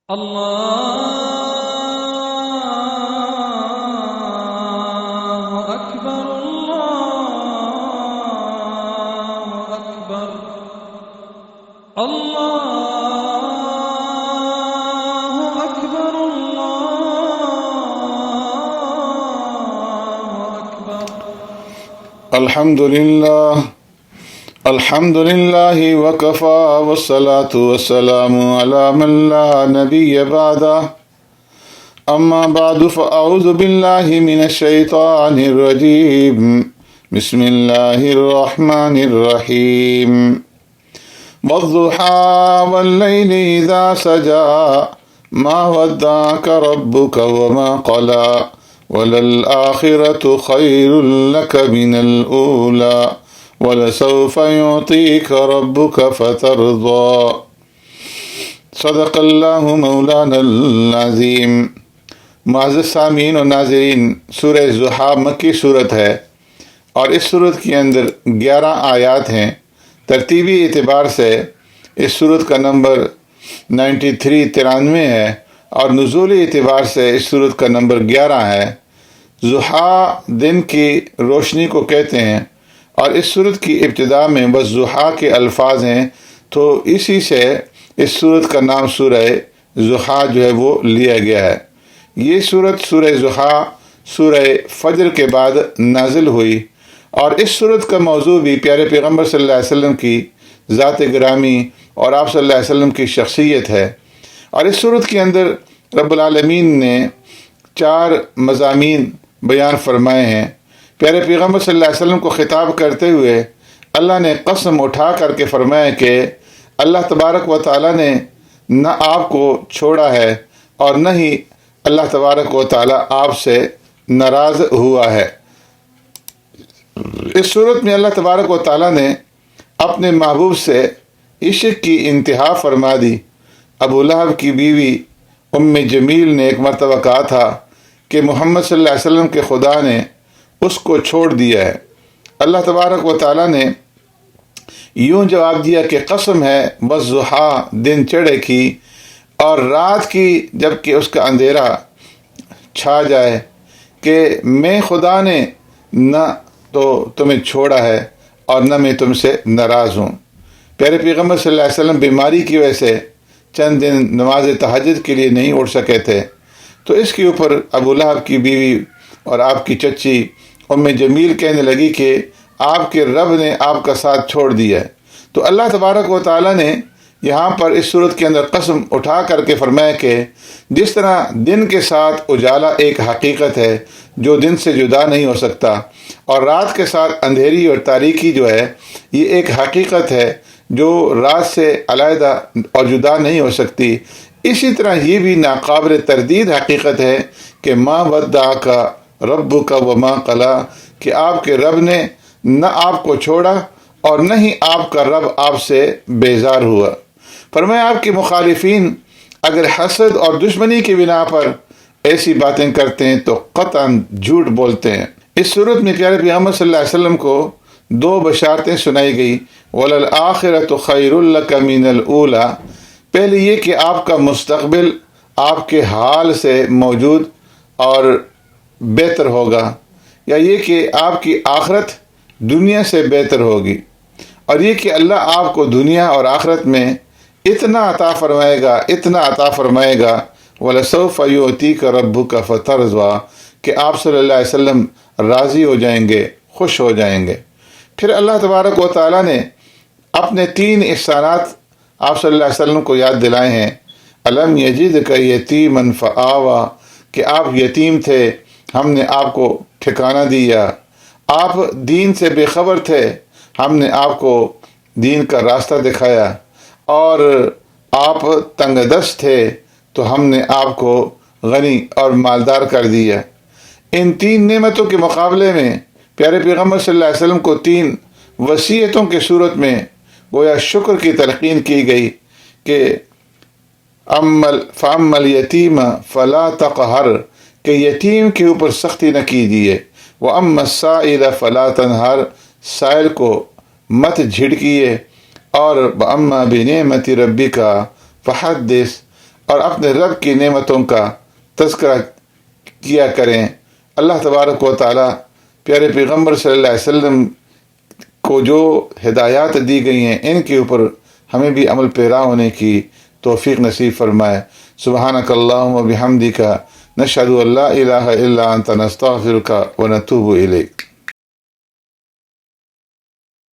الله أكبر الله أكبر الله أكبر الله أكبر. الحمد لله وكفى والصلاة والسلام على من لا نبي بعده أما بعد فأعوذ بالله من الشيطان الرجيم بسم الله الرحمن الرحيم والضحى والليل إذا سجى ما ودعك ربك وما قلى وللآخرة خير لك من الأولى وَلَسَوْفَ يُعْطِيكَ رَبُّكَ فَتَرْضَى صدق اللہ مولانا العظیم. معزز سامعین و ناظرین، سورہ ضحیٰ مکی صورت ہے اور اس صورت کے اندر 11 آیات ہیں. ترتیبی اعتبار سے اس صورت کا نمبر 93 ہے اور نزولی اعتبار سے اس صورت کا نمبر 11 ہے. ضحیٰ دن کی روشنی کو کہتے ہیں اور اس صورت کی ابتدا میں والضحیٰ کے الفاظ ہیں، تو اسی سے اس صورت کا نام سورہ ضحیٰ جو ہے وہ لیا گیا ہے. یہ صورت سورہ ضحیٰ سورہ فجر کے بعد نازل ہوئی اور اس صورت کا موضوع بھی پیارے پیغمبر صلی اللہ علیہ وسلم کی ذات گرامی اور آپ صلی اللہ علیہ وسلم کی شخصیت ہے. اور اس صورت کے اندر رب العالمین نے 4 مضامین بیان فرمائے ہیں. پیارے پیغمبر صلی اللہ علیہ وسلم کو خطاب کرتے ہوئے اللہ نے قسم اٹھا کر کے فرمایا کہ اللہ تبارک و تعالیٰ نے نہ آپ کو چھوڑا ہے اور نہ ہی اللہ تبارک و تعالیٰ آپ سے ناراض ہوا ہے. اس صورت میں اللہ تبارک و تعالیٰ نے اپنے محبوب سے عشق کی انتہا فرما دی. ابو لہب کی بیوی ام جمیل نے ایک مرتبہ کہا تھا کہ محمد صلی اللہ علیہ وسلم کے خدا نے اس کو چھوڑ دیا ہے. اللہ تبارک و تعالیٰ نے یوں جواب دیا کہ قسم ہے والضحیٰ دن چڑھے کی اور رات کی جب کہ اس کا اندھیرا چھا جائے کہ میں خدا نے نہ تو تمہیں چھوڑا ہے اور نہ میں تم سے ناراض ہوں. پیارے پیغمبر صلی اللہ علیہ وسلم بیماری کی وجہ سے چند دن نماز تہجد کے لیے نہیں اٹھ سکے تھے، تو اس کے اوپر ابو لہب کی بیوی اور آپ کی چچی ام جمیل کہنے لگی کہ آپ کے رب نے آپ کا ساتھ چھوڑ دیا ہے. تو اللہ تبارک و تعالیٰ نے یہاں پر اس صورت کے اندر قسم اٹھا کر کے فرمایا کہ جس طرح دن کے ساتھ اجالا ایک حقیقت ہے جو دن سے جدا نہیں ہو سکتا، اور رات کے ساتھ اندھیری اور تاریکی جو ہے یہ ایک حقیقت ہے جو رات سے علیحدہ اور جدا نہیں ہو سکتی، اسی طرح یہ بھی ناقابل تردید حقیقت ہے کہ ما ودعک ربک وما قلی، کہ آپ کے رب نے نہ آپ کو چھوڑا اور نہ ہی آپ کا رب آپ سے بیزار ہوا. فرمایا آپ کے مخالفین اگر حسد اور دشمنی کی بنا پر ایسی باتیں کرتے ہیں تو قطعاً جھوٹ بولتے ہیں. اس صورت میں پیارے پیغمبر صلی اللہ علیہ وسلم کو 2 بشارتیں سنائی گئی. وَلَلْآخِرَةُ خَيْرٌ لَكَ مِنَ الْأُولَى، پہلے یہ کہ آپ کا مستقبل آپ کے حال سے موجود اور بہتر ہوگا، یا یہ کہ آپ کی آخرت دنیا سے بہتر ہوگی، اور یہ کہ اللہ آپ کو دنیا اور آخرت میں اتنا عطا فرمائے گا وَلَسَوْفَ يُعْطِيكَ رَبُّكَ فَتَرْضَى، کہ آپ صلی اللہ علیہ وسلم راضی ہو جائیں گے، خوش ہو جائیں گے. پھر اللہ تبارک و تعالیٰ نے اپنے 3 احسانات آپ صلی اللہ علیہ وسلم کو یاد دلائے ہیں. أَلَمْ يَجِدْكَ يَتِيمًا فَآوَى، کہ آپ یتیم تھے، ہم نے آپ کو ٹھکانہ دیا. آپ دین سے بے خبر تھے، ہم نے آپ کو دین کا راستہ دکھایا. اور آپ تنگ دست تھے تو ہم نے آپ کو غنی اور مالدار کر دیا. ان 3 نعمتوں کے مقابلے میں پیارے پیغمبر صلی اللہ علیہ وسلم کو 3 وصیتوں کی صورت میں گویا شکر کی تلقین کی گئی کہ فَأَمَّا الْيَتِيمَ فَلَا تَقْهَرْ، کہ یتیم کے اوپر سختی نہ کیجیے. وَأَمَّا السَّائِلَ فَلَا تَنْهَرْ، سائل کو مت جھڑکیے. اور وَأَمَّا بِنِعْمَةِ رَبِّكَ فَحَدِّثْ، اور اپنے رب کی نعمتوں کا تذکرہ کیا کریں۔ اللہ تبارک و تعالیٰ پیارے پیغمبر صلی اللہ علیہ وسلم کو جو ہدایات دی گئی ہیں ان کے اوپر ہمیں بھی عمل پیرا ہونے کی توفیق نصیب فرمائے۔ سبحانک اللہم و بحمدک نشہد ان لا الہ الا انت نستغفرک و نتوب الیک۔